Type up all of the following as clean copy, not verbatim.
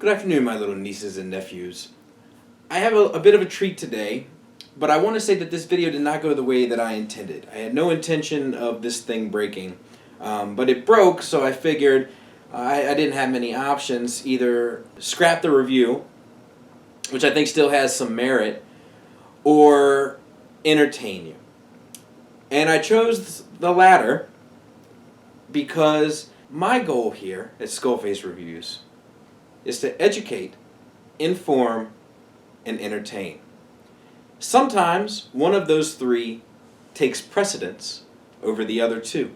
Good afternoon, my little nieces and nephews. I have a bit of a treat today, but I want to say that this video did not go the way that I intended. I had no intention of this thing breaking, but it broke, so I figured I didn't have many options. Either scrap the review, which I think still has some merit, or entertain you. And I chose the latter because my goal here at Skullface Reviews is to educate, inform, and entertain. Sometimes one of those three takes precedence over the other two.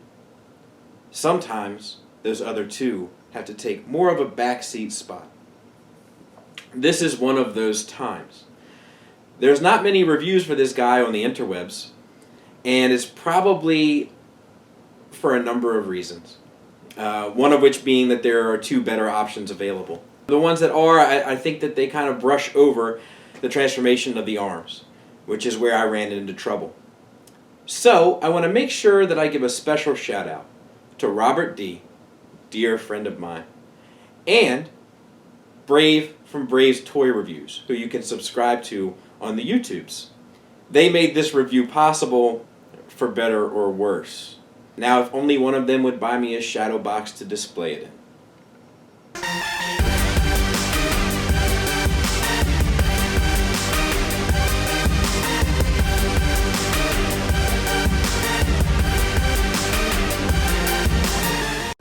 Sometimes those other two have to take more of a backseat spot. This is one of those times. There's not many reviews for this guy on the interwebs, and it's probably for a number of reasons. One of which being that there are two better options available. The ones that are, I think that they kind of brush over the transformation of the arms, which is where I ran into trouble. So, I want to make sure that I give a special shout out to Robert D., dear friend of mine, and Brave from Brave's Toy Reviews, who you can subscribe to on the YouTubes. They made this review possible for better or worse. Now, if only one of them would buy me a shadow box to display it in.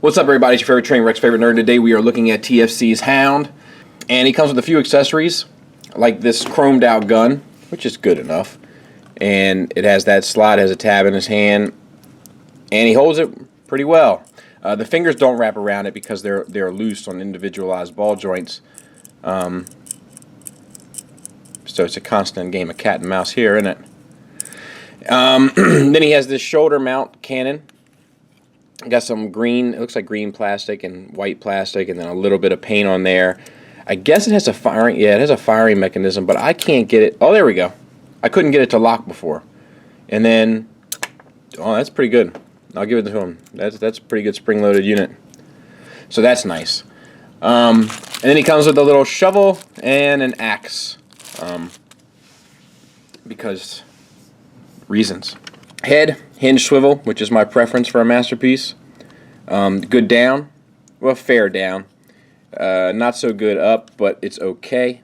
What's up, everybody? It's your favorite train Rex, favorite nerd. Today we are looking at TFC's Hound, and he comes with a few accessories, like this chromed out gun, which is good enough, and it has that slot, has a tab in his hand, and he holds it pretty well. The fingers don't wrap around it because they're loose on individualized ball joints, so it's a constant game of cat and mouse here, isn't it? Then he has this shoulder mount cannon. Got some green, it looks like green plastic and white plastic, and then a little bit of paint on there. I guess it has a firing, yeah, it has a firing mechanism, but I can't get it. Oh, there we go. I couldn't get it to lock before. And then, oh, that's pretty good. I'll give it to him. That's a pretty good spring-loaded unit. So that's nice. And then he comes with a little shovel and an axe, because reasons. Head, hinge swivel, which is my preference for a Masterpiece. Good down, well, fair down. Not so good up, but it's okay.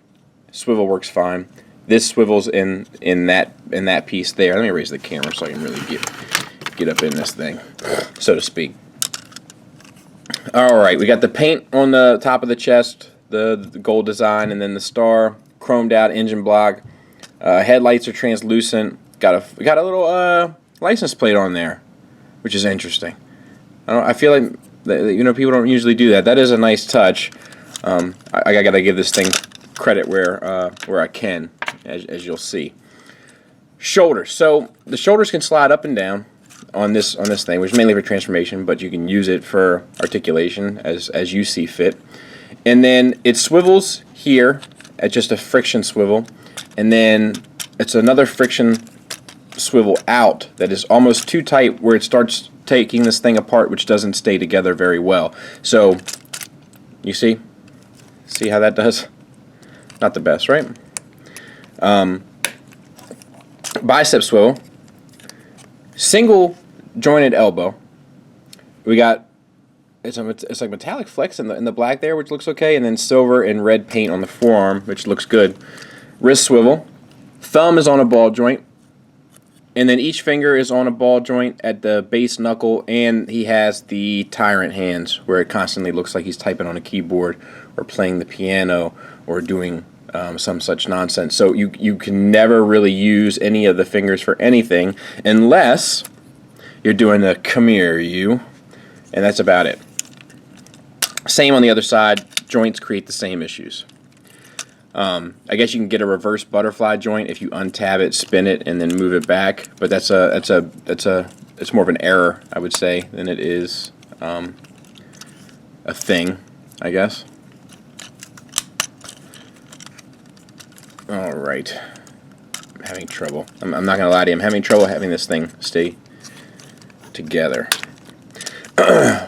Swivel works fine. This swivels in that piece there. Let me raise the camera so I can really get up in this thing, so to speak. All right, we got the paint on the top of the chest, the gold design, and then the star, chromed out engine block. Headlights are translucent. Got a little license plate on there, which is interesting. I feel like people don't usually do that. That is a nice touch. I gotta give this thing credit where I can, as you'll see. Shoulders. So the shoulders can slide up and down on this thing, which is mainly for transformation, but you can use it for articulation as you see fit. And then it swivels here at just a friction swivel, and then it's another friction swivel out that is almost too tight where it starts taking this thing apart, which doesn't stay together very well. So you see how that does? Not the best, right? Bicep swivel, single jointed elbow. We got it's like metallic flecks in the black there, which looks okay, and then silver and red paint on the forearm, which looks good. Wrist swivel, thumb is on a ball joint. And then each finger is on a ball joint at the base knuckle, and he has the tyrant hands where it constantly looks like he's typing on a keyboard or playing the piano or doing some such nonsense. So you can never really use any of the fingers for anything unless you're doing the come here, you, and that's about it. Same on the other side. Joints create the same issues. I guess you can get a reverse butterfly joint if you untab it, spin it, and then move it back. But it's more of an error, I would say, than it is a thing, I guess. All right, I'm having trouble. I'm not gonna lie to you. I'm having trouble having this thing stay together.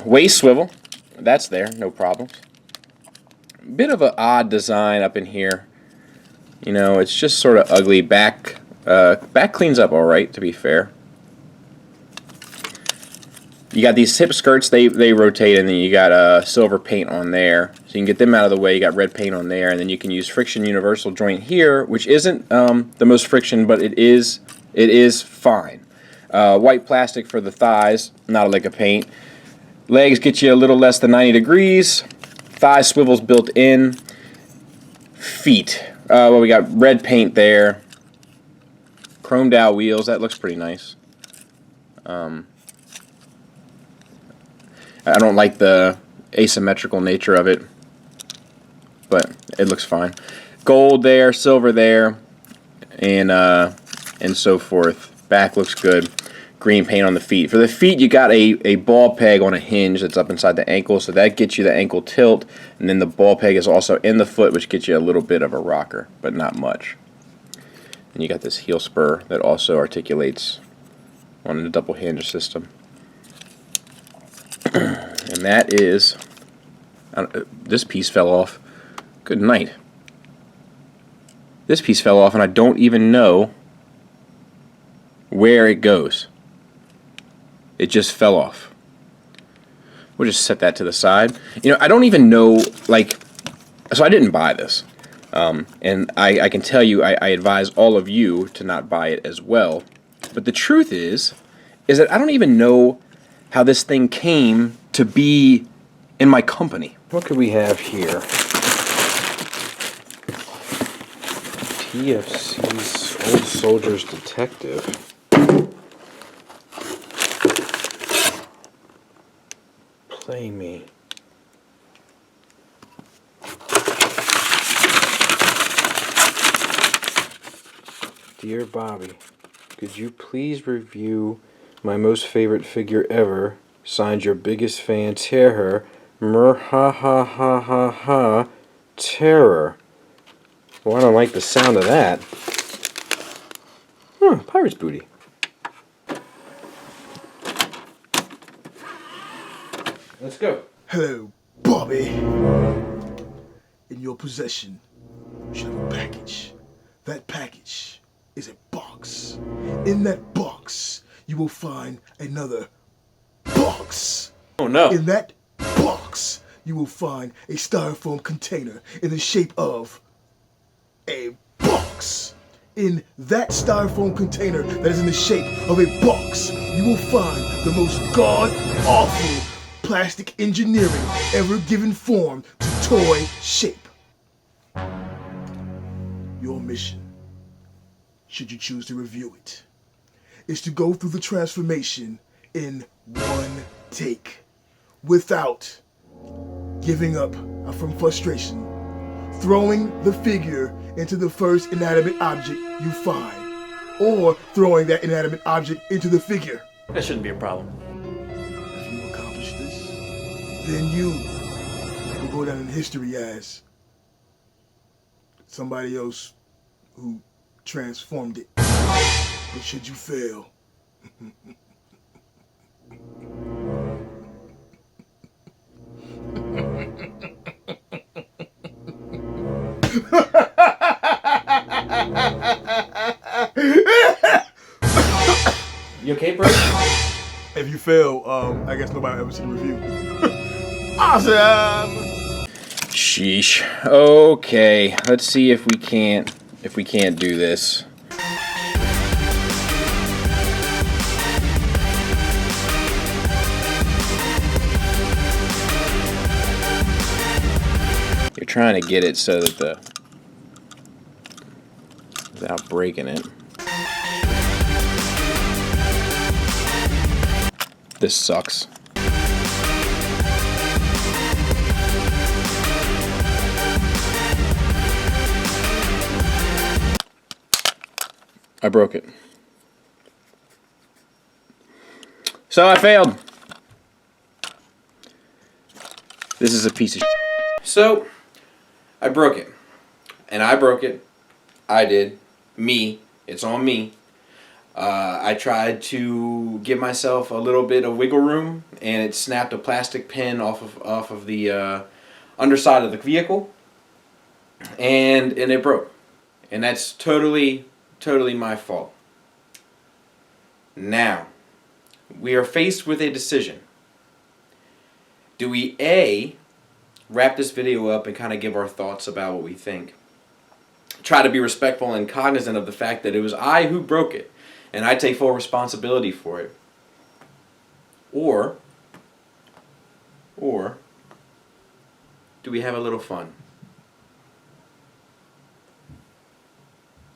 Waist swivel, that's there, no problems. bit of an odd design up in here. You know, it's just sort of ugly. Back cleans up all right, to be fair. You got these hip skirts, they rotate, and then you got silver paint on there. So you can get them out of the way. You got red paint on there, and then you can use friction universal joint here, which isn't the most friction, but it is fine. White plastic for the thighs, not a lick of paint. Legs get you a little less than 90 degrees. Thigh swivels built in. Feet. Well, we got red paint there. Chromed out wheels. That looks pretty nice. I don't like the asymmetrical nature of it, but it looks fine. Gold there, silver there, and so forth. Back looks good. Green paint on the feet. For the feet, you got a ball peg on a hinge that's up inside the ankle, so that gets you the ankle tilt, and then the ball peg is also in the foot, which gets you a little bit of a rocker, but not much. And you got this heel spur that also articulates on the double hinge system. And that is, this piece fell off. Good night. This piece fell off, and I don't even know where it goes. It just fell off. We'll just set that to the side. You know, I don't even know, like, so I didn't buy this. And I can tell you, I advise all of you to not buy it as well. But the truth is that I don't even know how this thing came to be in my company. What could we have here? TFC's Old Soldiers Detective. Play me. Dear Bobby, could you please review my most favorite figure ever? Signed, your biggest fan, Terror. Mer ha ha ha ha ha. Terror. Well, I don't like the sound of that. Pirate's booty. Let's go. Hello, Bobby. In your possession, you should have a package. That package is a box. In that box, you will find another box. Oh no. In that box, you will find a styrofoam container in the shape of a box. In that styrofoam container that is in the shape of a box, you will find the most god-awful plastic engineering ever given form to toy shape. Your mission, should you choose to review it, is to go through the transformation in one take, without giving up from frustration, throwing the figure into the first inanimate object you find, or throwing that inanimate object into the figure. That shouldn't be a problem. If you accomplish this, then you will go down in history as somebody else who transformed it. But should you fail, You okay, bro? if you fail, I guess nobody will ever see the review. Awesome! Sheesh. Okay, let's see if we can't do this. You're trying to get it so that without breaking it. This sucks. I broke it. So I failed. This is a piece of shit. So I broke it. And I broke it. I did. Me. It's on me. I tried to give myself a little bit of wiggle room, and it snapped a plastic pin off of the underside of the vehicle. and it broke. And that's totally my fault. Now, we are faced with a decision. Do we A, wrap this video up and kind of give our thoughts about what we think? Try to be respectful and cognizant of the fact that it was I who broke it, and I take full responsibility for it. Or do we have a little fun?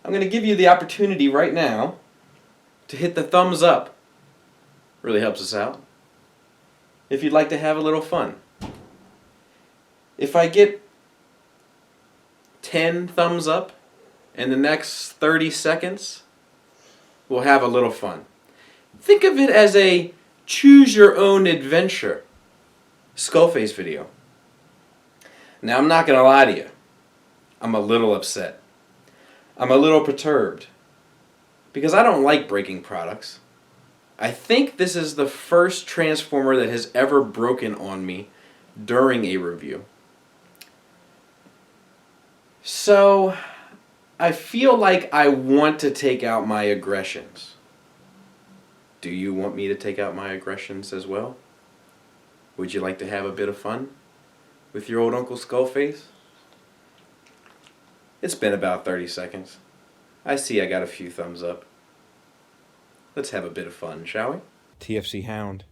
I'm going to give you the opportunity right now to hit the thumbs up. Really helps us out. If you'd like to have a little fun. If I get 10 thumbs up in the next 30 seconds, we'll have a little fun. Think of it as a choose your own adventure Skullface video. Now, I'm not going to lie to you. I'm a little upset. I'm a little perturbed. Because I don't like breaking products. I think this is the first Transformer that has ever broken on me during a review. So, I feel like I want to take out my aggressions. Do you want me to take out my aggressions as well? Would you like to have a bit of fun with your old Uncle Skullface? It's been about 30 seconds. I see I got a few thumbs up. Let's have a bit of fun, shall we? TFC Hound.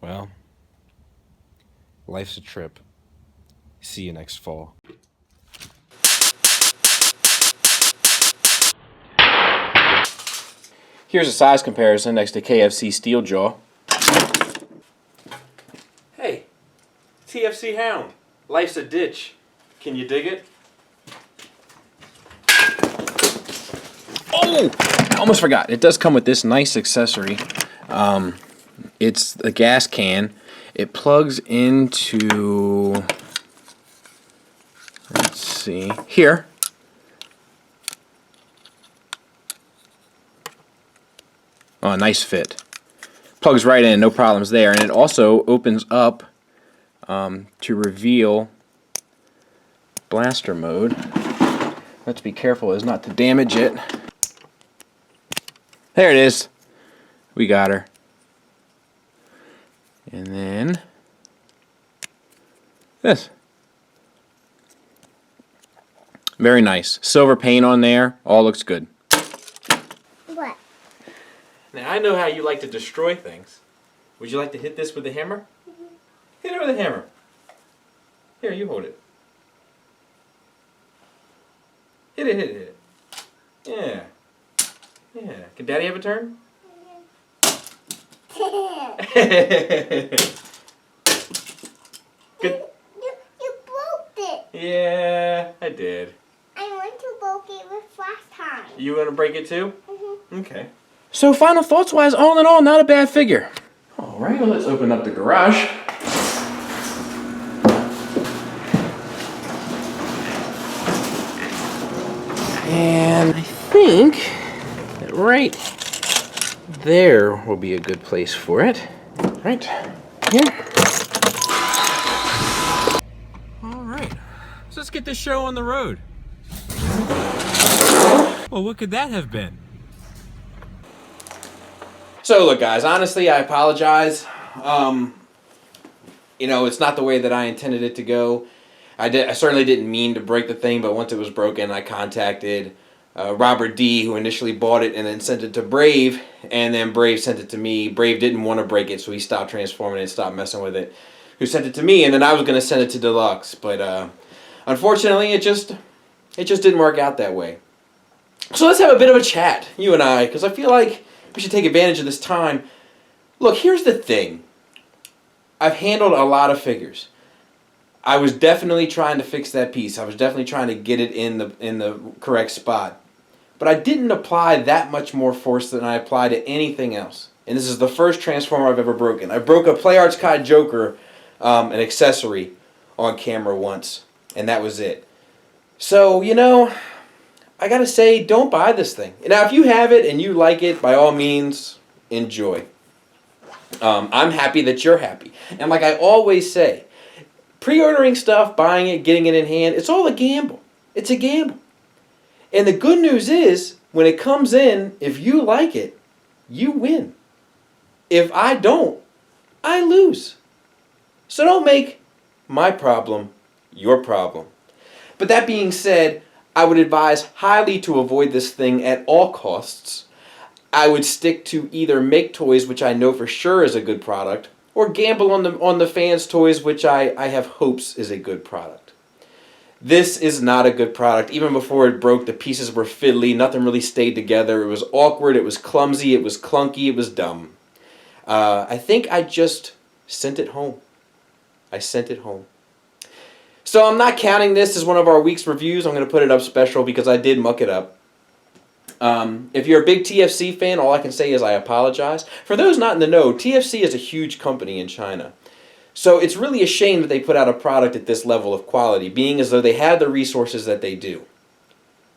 Well, life's a trip. See you next fall. Here's a size comparison next to KFC Steeljaw. Hey, TFC Hound. Life's a ditch. Can you dig it? Oh! I almost forgot. It does come with this nice accessory. It's the gas can. It plugs into... Let's see. Here. Oh, nice fit. Plugs right in, no problems there. And it also opens up to reveal blaster mode. Let's be careful as not to damage it. There it is. We got her. And then this. Very nice. Silver paint on there. All looks good. What? Now, I know how you like to destroy things. Would you like to hit this with a hammer? Mm-hmm. Hit it with a hammer. Here, you hold it. Hit it, hit it, hit it. Yeah. Yeah. Can Daddy have a turn? Good. You broke it. Yeah, I did. I want to broke it with last time. You want to break it too? Mm-hmm. Okay. So final thoughts wise, all in all, not a bad figure. Alright, well let's open up the garage. And I think that right there will be a good place for it. Right here. Alright, so let's get this show on the road. Well, what could that have been? So look guys, honestly I apologize. You know, it's not the way that I intended it to go. I certainly didn't mean to break the thing, but once it was broken I contacted Robert D, who initially bought it and then sent it to Brave, and then Brave sent it to me. Brave didn't want to break it, so he stopped transforming it and stopped messing with it. Who sent it to me, and then I was going to send it to Deluxe, but unfortunately it just didn't work out that way. So let's have a bit of a chat, you and I, because I feel like we should take advantage of this time. Look, here's the thing. I've handled a lot of figures. I was definitely trying to fix that piece. I was definitely trying to get it in the correct spot. But I didn't apply that much more force than I applied to anything else. And this is the first Transformer I've ever broken. I broke a Play Arts Kai Joker, an accessory, on camera once. And that was it. So, you know, I gotta say, don't buy this thing. Now, if you have it and you like it, by all means, enjoy. I'm happy that you're happy. And like I always say, pre-ordering stuff, buying it, getting it in hand, it's all a gamble. It's a gamble. And the good news is, when it comes in, if you like it, you win. If I don't, I lose. So don't make my problem your problem. But that being said, I would advise highly to avoid this thing at all costs. I would stick to either Maketoys, which I know for sure is a good product, or gamble on the Fanstoys, which I have hopes is a good product. This is not a good product. Even before it broke, the pieces were fiddly. Nothing really stayed together. It was awkward. It was clumsy. It was clunky. It was dumb. I think I just sent it home. I sent it home. So I'm not counting this as one of our week's reviews. I'm going to put it up special because I did muck it up. If you're a big TFC fan, all I can say is I apologize. For those not in the know, TFC is a huge company in China. So it's really a shame that they put out a product at this level of quality, being as though they have the resources that they do.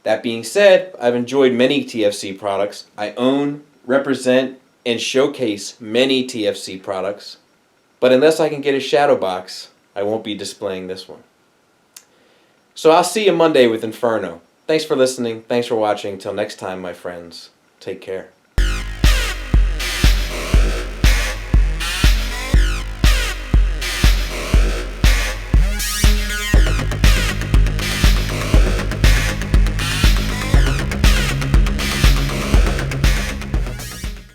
That being said, I've enjoyed many TFC products. I own, represent, and showcase many TFC products. But unless I can get a shadow box, I won't be displaying this one. So I'll see you Monday with Inferno. Thanks for listening. Thanks for watching. Till next time, my friends. Take care.